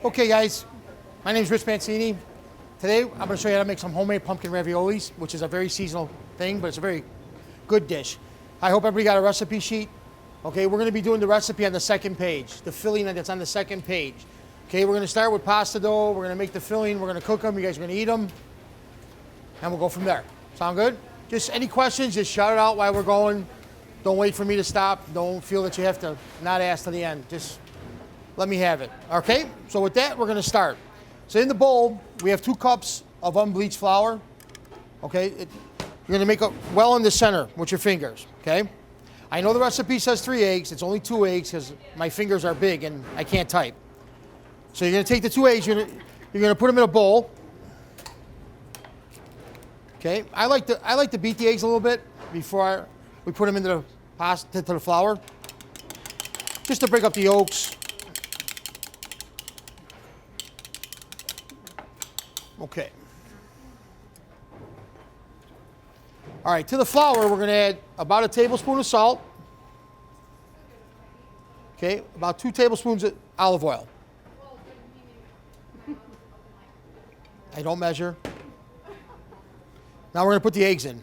Okay guys, my name is Rich Mancini. Today I'm going to show you how to make some homemade pumpkin raviolis, which is a very seasonal thing, but it's a very good dish. I hope everybody got a recipe sheet. Okay, we're going to be doing the recipe on the second page, the filling that's on the second page. Okay, we're going to start with pasta dough, we're going to make the filling, we're going to cook them, you guys are going to eat them, and we'll go from there. Sound good? Just any questions, just shout it out while we're going. Don't wait for me to stop. Don't feel that you have to not ask to the end. Just let me have it. Okay, so with that, we're going to start. So in the bowl, we have 2 cups of unbleached flour. Okay, you're going to make a well in the center with your fingers. Okay, I know the recipe says 3 eggs. It's only 2 eggs because my fingers are big and I can't type. So you're going to take the 2 eggs. You're going to put them in a bowl. Okay, I like to beat the eggs a little bit before we put them into the pasta, into the flour, just to break up the yolks. Okay. All right, to the flour, we're going to add about a tablespoon of salt. Okay, about 2 tablespoons of olive oil. I don't measure. Now we're going to put the eggs in.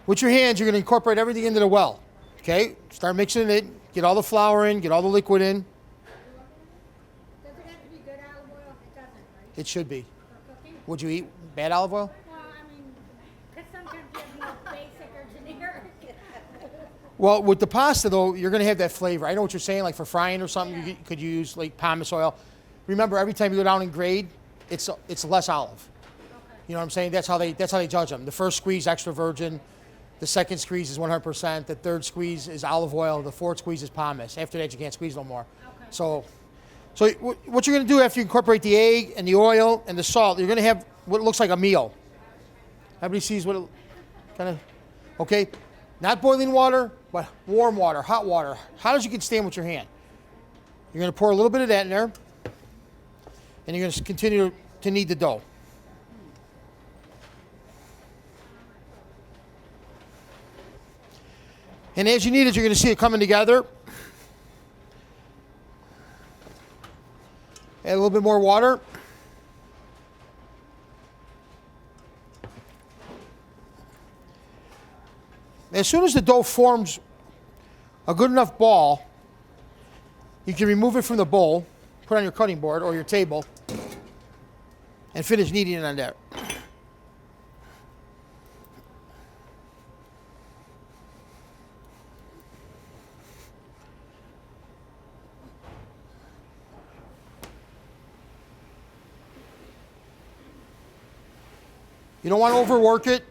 With your hands, you're going to incorporate everything into the well. Okay, start mixing it, get all the flour in, get all the liquid in. Does it have to be good olive oil? It doesn't, right? It should be. For cooking? Would you eat bad olive oil? Well, I mean, because sometimes you have basic or generic. Well, with the pasta though, you're going to have that flavor. I know what you're saying, like for frying or something, you could use like pumice oil. Remember, every time you go down and grade, it's less olive. Okay. You know what I'm saying? That's how they judge them. The first squeeze extra virgin, the second squeeze is 100%, the third squeeze is olive oil, the fourth squeeze is pumice. After that, you can't squeeze no more. Okay. So what you're going to do after you incorporate the egg and the oil and the salt, you're going to have what looks like a meal. Everybody sees what it kind of, okay? Not boiling water, but warm water, hot water. Hot as you can stand with your hand. You're going to pour a little bit of that in there, and you're going to continue to knead the dough. And as you knead it, you're going to see it coming together. Add a little bit more water. As soon as the dough forms a good enough ball, you can remove it from the bowl, put it on your cutting board or your table, and finish kneading it on there. You don't want to overwork it.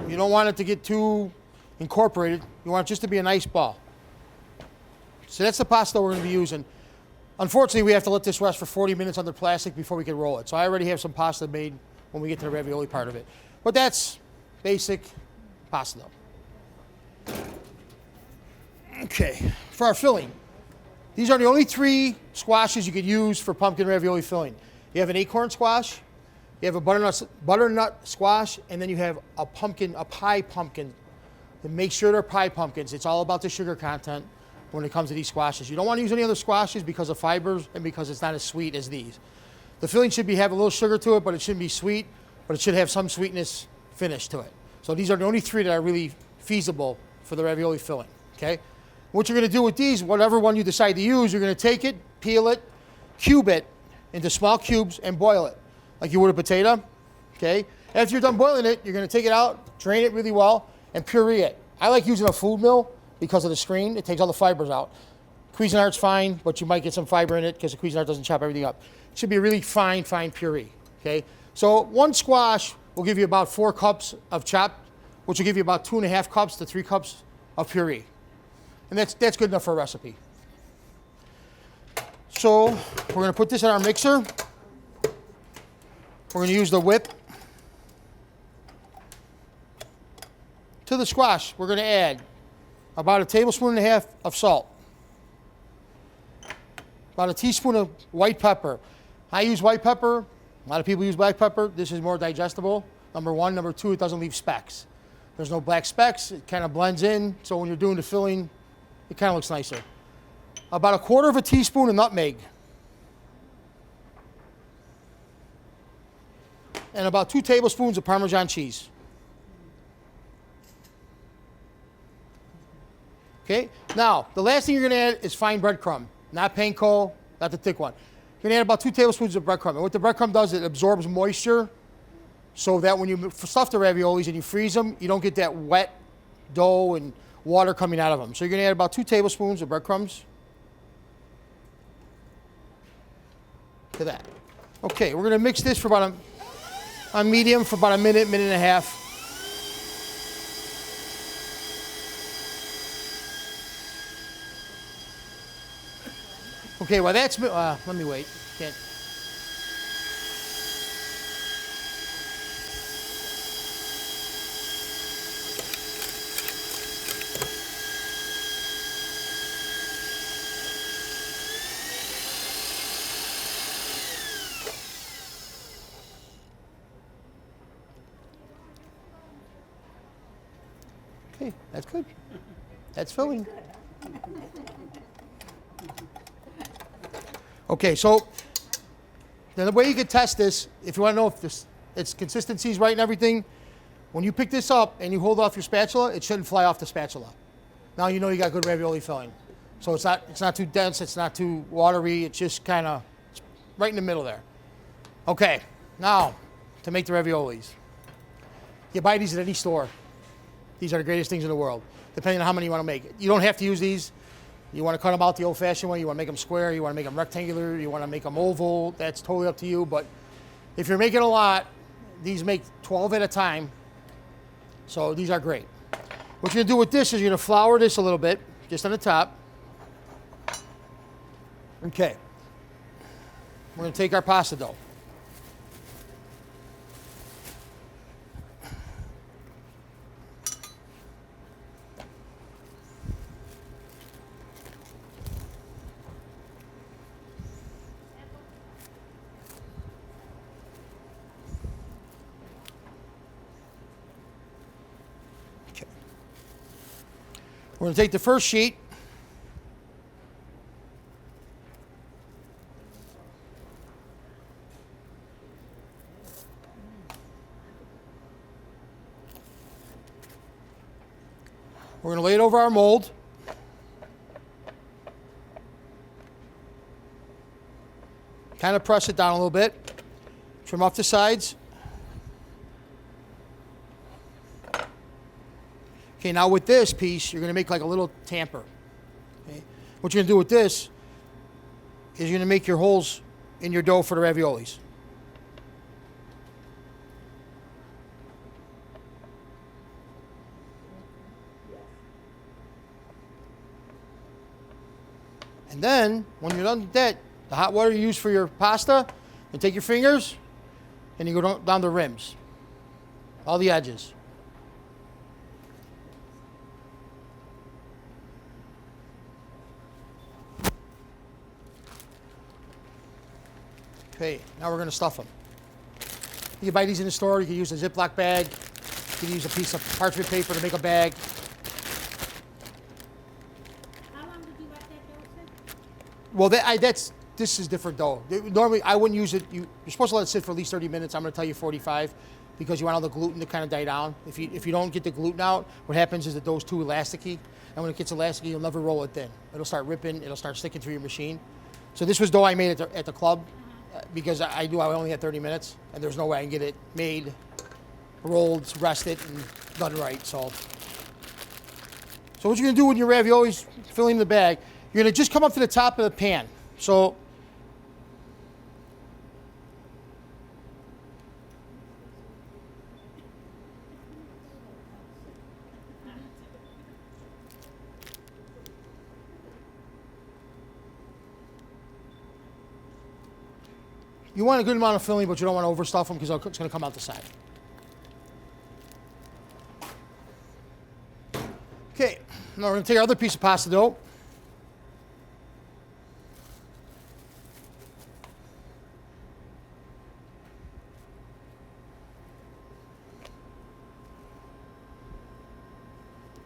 You don't want it to get too incorporated. You want it just to be a nice ball. So that's the pasta we're going to be using. Unfortunately, we have to let this rest for 40 minutes under plastic before we can roll it. So I already have some pasta made when we get to the ravioli part of it. But that's basic pasta dough. Okay, for our filling. These are the only 3 squashes you could use for pumpkin ravioli filling. You have an acorn squash, you have a butternut squash, and then you have a pie pumpkin. And make sure they're pie pumpkins. It's all about the sugar content when it comes to these squashes. You don't want to use any other squashes because of fibers and because it's not as sweet as these. The filling should have a little sugar to it, but it shouldn't be sweet, but it should have some sweetness finish to it. So these are the only 3 that are really feasible for the ravioli filling, okay? What you're going to do with these, whatever one you decide to use, you're going to take it, peel it, cube it into small cubes, and boil it like you would a potato, okay? After you're done boiling it, you're going to take it out, drain it really well, and puree it. I like using a food mill because of the screen. It takes all the fibers out. Cuisinart's fine, but you might get some fiber in it because the Cuisinart doesn't chop everything up. It should be a really fine puree, okay? So 1 squash will give you about 4 cups of chopped, which will give you about 2.5 cups to 3 cups of puree. And that's good enough for a recipe. So we're going to put this in our mixer. We're going to use the whip. To the squash, we're going to add about 1.5 tablespoons of salt, about 1 teaspoon of white pepper. I use white pepper. A lot of people use black pepper. This is more digestible, number 1. Number 2, it doesn't leave specks. There's no black specks. It kind of blends in, so when you're doing the filling, it kind of looks nicer. about a quarter of a teaspoon of nutmeg, and about 2 tablespoons of Parmesan cheese. Okay, now the last thing you're going to add is fine breadcrumb, not panko, not the thick one. You're going to add about 2 tablespoons of breadcrumb. And what the breadcrumb does, it absorbs moisture so that when you stuff the raviolis and you freeze them, you don't get that wet dough and water coming out of them. So you're going to add about 2 tablespoons of breadcrumbs to that. Okay, we're going to mix this for about on medium for about a minute, minute and a half. Okay, well that's, let me wait. Can't. Okay, that's good. That's filling. Okay, so then the way you can test this, if you want to know if its consistency is right and everything, when you pick this up and you hold off your spatula, it shouldn't fly off the spatula. Now you know you got good ravioli filling. So it's not too dense, it's not too watery, it's just kind of right in the middle there. Okay, now to make the raviolis. You buy these at any store. These are the greatest things in the world, depending on how many you want to make. You don't have to use these. You want to cut them out the old-fashioned way, you want to make them square, you want to make them rectangular, you want to make them oval, that's totally up to you. But if you're making a lot, these make 12 at a time. So these are great. What you're going to do with this is you're going to flour this a little bit, just on the top. Okay. We're going to take our pasta dough. We're going to take the first sheet. We're going to lay it over our mold. Kind of press it down a little bit. Trim off the sides. Okay, now with this piece, you're going to make like a little tamper. Okay? What you're going to do with this is you're going to make your holes in your dough for the raviolis. And then, when you're done with that, the hot water you use for your pasta, you take your fingers and you go down the rims, all the edges. Okay, now we're going to stuff them. You can buy these in the store. You can use a Ziploc bag. You can use a piece of parchment paper to make a bag. How long did you let that dough sit? Well, this is different dough. Normally, I wouldn't use it. You're supposed to let it sit for at least 30 minutes. I'm going to tell you 45 because you want all the gluten to kind of die down. If you don't get the gluten out, what happens is the dough's too elasticy. And when it gets elasticy, you'll never roll it thin. It'll start ripping. It'll start sticking through your machine. So this was dough I made at the club. Because I knew I only had 30 minutes, and there's no way I can get it made, rolled, rested, and done right. So what you're going to do when your raviolis filling the bag, you're going to just come up to the top of the pan. So you want a good amount of filling, but you don't want to overstuff them because it's going to come out the side. Okay, now we're going to take our other piece of pasta dough.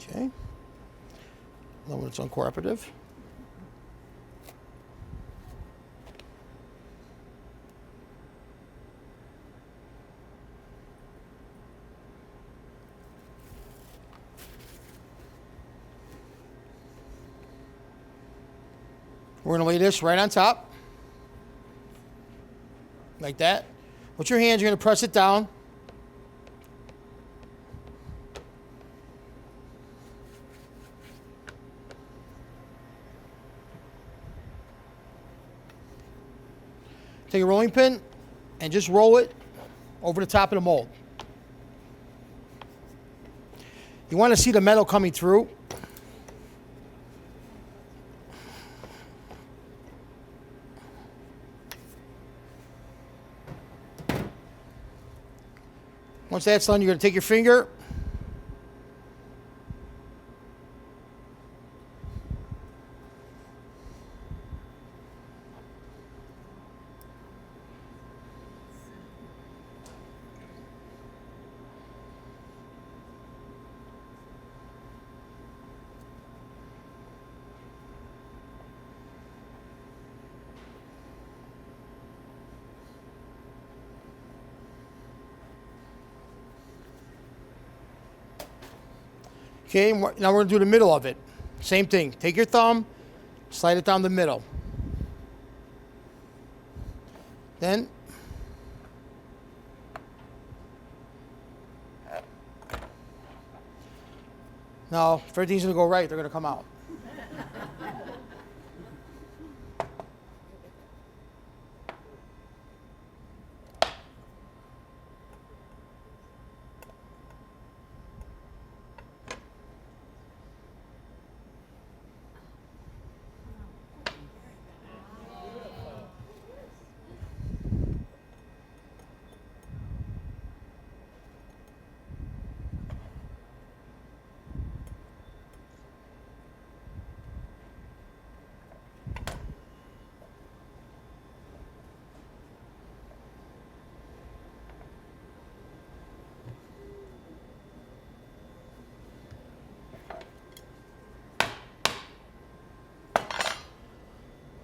Okay. Now when it's uncooperative. We're going to lay this right on top. Like that. With your hands, you're going to press it down. Take a rolling pin and just roll it over the top of the mold. You want to see the metal coming through. Once that's done, you're going to take your finger Okay, now we're going to do the middle of it. Same thing. Take your thumb, slide it down the middle. Then, now, if everything's going to go right, they're going to come out.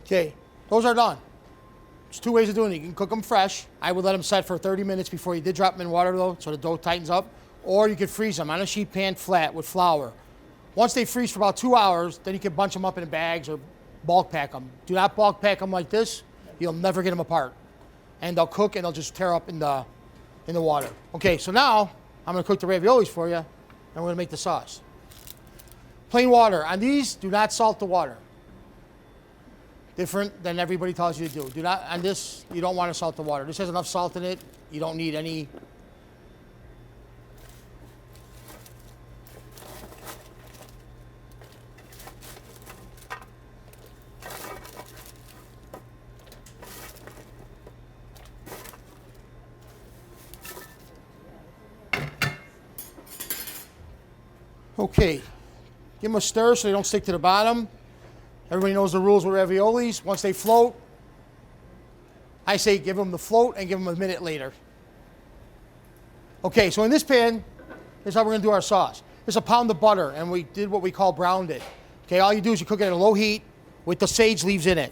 Okay, those are done. There's two ways of doing it. You can cook them fresh. I would let them set for 30 minutes before you did drop them in water though, so the dough tightens up. Or you could freeze them on a sheet pan flat with flour. Once they freeze for about 2 hours, then you can bunch them up in bags or bulk pack them. Do not bulk pack them like this. You'll never get them apart. And they'll cook and they'll just tear up in the water. Okay, so now I'm gonna cook the raviolis for you and we're gonna make the sauce. Plain water. On these, do not salt the water. Different than everybody tells you to do. Do not, on this, you don't want to salt the water. This has enough salt in it. You don't need any. Okay, give them a stir so they don't stick to the bottom. Everybody knows the rules with raviolis. Once they float, I say give them the float and give them a minute later. Okay, so in this pan, this is how we're going to do our sauce. It's a pound of butter, and we did what we call browned it. Okay, all you do is you cook it at a low heat with the sage leaves in it.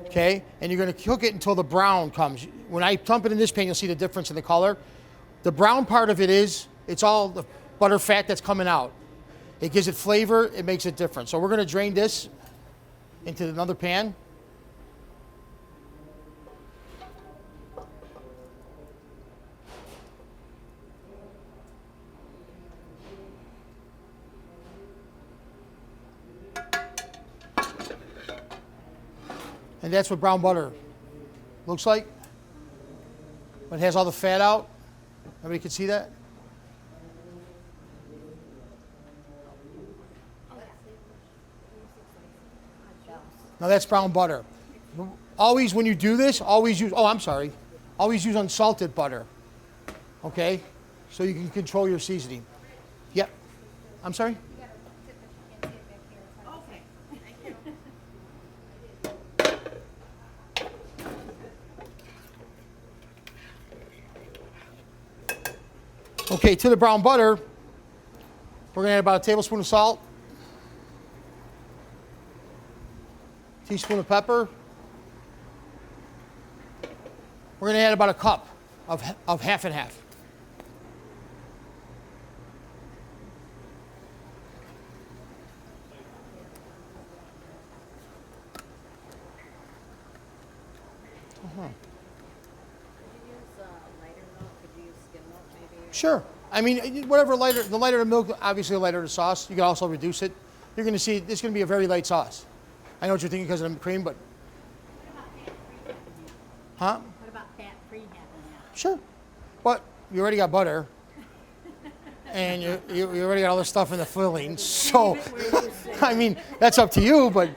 Okay, and you're going to cook it until the brown comes. When I dump it in this pan, you'll see the difference in the color. The brown part of it is, it's all the butter fat that's coming out. It gives it flavor, it makes it different. So we're going to drain this into another pan. And that's what brown butter looks like. When it has all the fat out. Everybody can see that? Now that's brown butter. Always when you do this, always use, always use unsalted butter. Okay? So you can control your seasoning. Yep. I'm sorry? Okay, to the brown butter, we're going to add about a tablespoon of salt, teaspoon of pepper. We're going to add about a cup of half and half. Could you use lighter milk? Could you use skim milk maybe? Sure. I mean, whatever the lighter the milk, obviously the lighter the sauce. You can also reduce it. You're going to see it's going to be a very light sauce. I know what you're thinking because of the cream, but huh? What about fat-free half and half? Sure. But you already got butter, and you already got all this stuff in the filling. So, I mean, that's up to you. But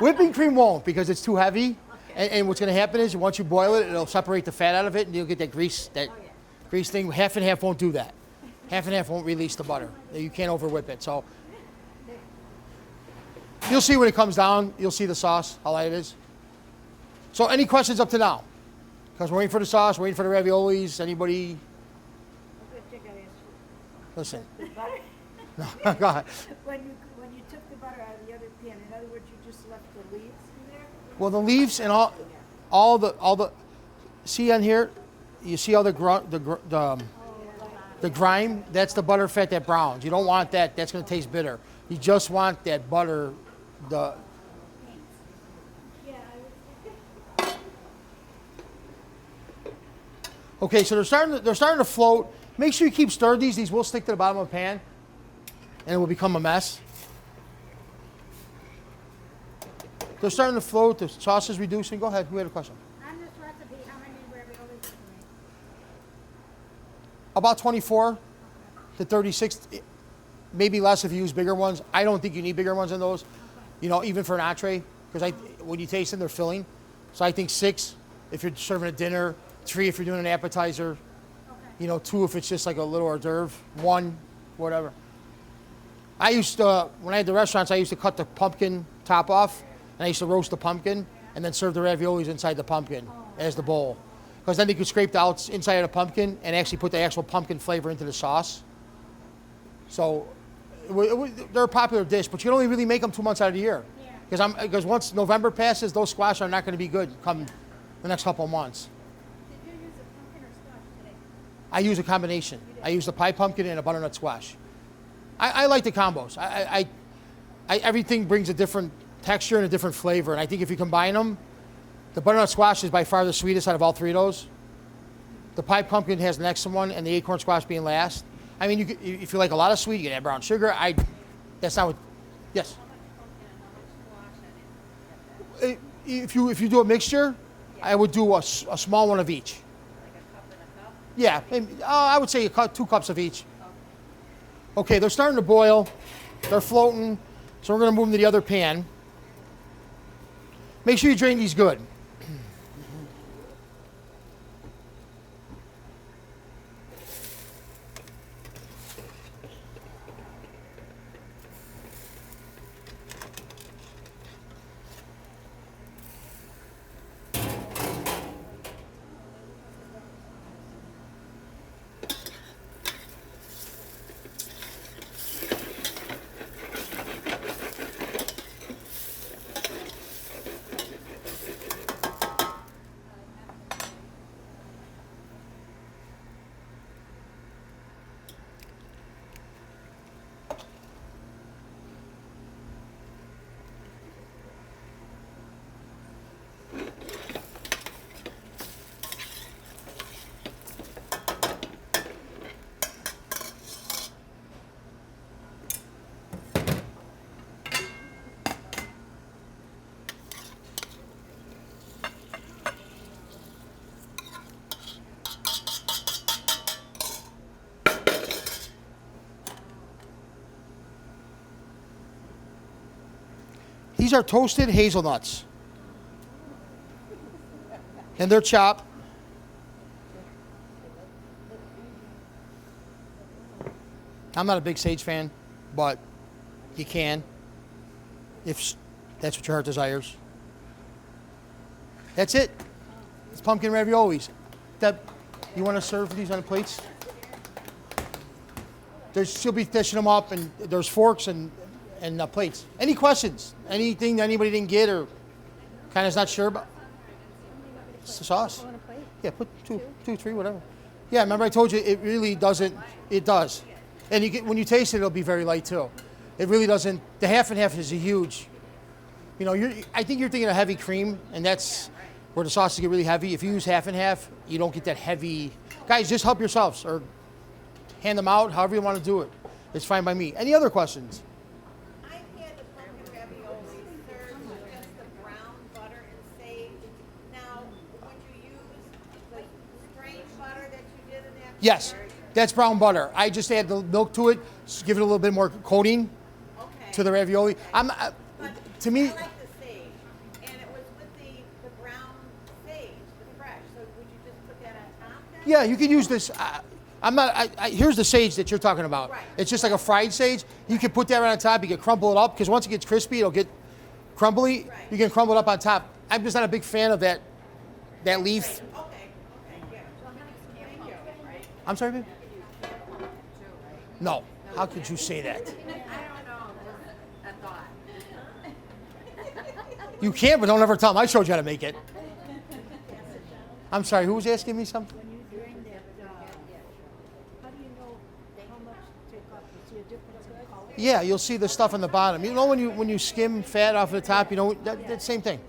whipping cream won't because it's too heavy. And what's going to happen is once you boil it, it'll separate the fat out of it, and you'll get that grease. Grease thing. Half and half won't do that. Half and half won't release the butter. You can't over whip it. So you'll see when it comes down. You'll see the sauce, how light it is. So any questions up to now? Because we're waiting for the sauce, waiting for the raviolis. Anybody? Listen. No, go ahead. When you took the butter out of the other pan, in other words, you just left the leaves in there? Well, the leaves and all the see on here, you see all the grime. That's the butter fat that browns. You don't want that. That's going to taste bitter. You just want that butter. Okay, so they're starting to float. Make sure you keep stirring these. These will stick to the bottom of the pan, and it will become a mess. They're starting to float. The sauce is reducing. Go ahead. Who had a question? On this recipe, how many raviolis do you make? About 24 to 36, maybe less if you use bigger ones. I don't think you need bigger ones than those, even for an entree, because when you taste them, they're filling. So I think 6 if you're serving a dinner, 3 if you're doing an appetizer, 2 if it's just like a little hors d'oeuvre, 1, whatever. I used to, when I had the restaurants, I used to cut the pumpkin top off, and I used to roast the pumpkin, and then serve the raviolis inside the pumpkin as the bowl. Because then you could scrape the inside of the pumpkin and actually put the actual pumpkin flavor into the sauce. So they're a popular dish, but you can only really make them 2 months out of the year. Because once November passes, those squash are not going to be good come the next couple of months. Did you use a pumpkin or squash today? I use a combination. I use the pie pumpkin and a butternut squash. I like the combos. Everything brings a different texture and a different flavor, and I think if you combine them, the butternut squash is by far the sweetest out of all 3 of those. The pie pumpkin has the next one, and the acorn squash being last. I mean, if you like a lot of sweet, you can add brown sugar. That's not what. Yes. If you do a mixture, I would do a small one of each. Like a cup and a cup? Yeah, maybe, I would say 2 cups of each. Okay, they're starting to boil. They're floating. So we're going to move them to the other pan. Make sure you drain these good. These are toasted hazelnuts. And they're chopped. I'm not a big sage fan, but you can, if that's what your heart desires. That's it. It's pumpkin raviolis. Deb, you want to serve these on the plates? She'll be dishing them up, and there's forks and plates. Any questions? Anything that anybody didn't get or kind of is not sure about? It's the sauce. Yeah, put two, 3, whatever. Yeah, remember I told you it really doesn't. It does, and when you taste it, it'll be very light too. It really doesn't. The half and half is a huge. You know, I think you're thinking of heavy cream, and that's where the sauces get really heavy. If you use half and half, you don't get that heavy. Guys, just help yourselves or hand them out, however you want to do it. It's fine by me. Any other questions? I've had the pumpkin ravioli served with just the brown butter and sage. Now, would you use the strained butter that you did in that? Yes, that's brown butter. I just add the milk to it, just give it a little bit more coating Okay. to the ravioli. But To me, I like the sage, and it was with the brown sage, the fresh. So would you just put that on top then? yeah, you can use this. I'm not. Here's the sage that you're talking about. Right. It's just like a fried sage. You can put that right on top. You can crumble it up because once it gets crispy, it'll get crumbly. Right. You can crumble it up on top. I'm just not a big fan of that leaf. Okay, yeah. Thank you. I'm sorry, babe? No. How could you say that? I don't know, just a thought. You can, but don't ever tell them I showed you how to make it. I'm sorry. Who was asking me something? When you drain that, how do you know how much to take off? You see a difference in color? Yeah, you'll see the stuff on the bottom. You know when you skim fat off the top, you know that same thing.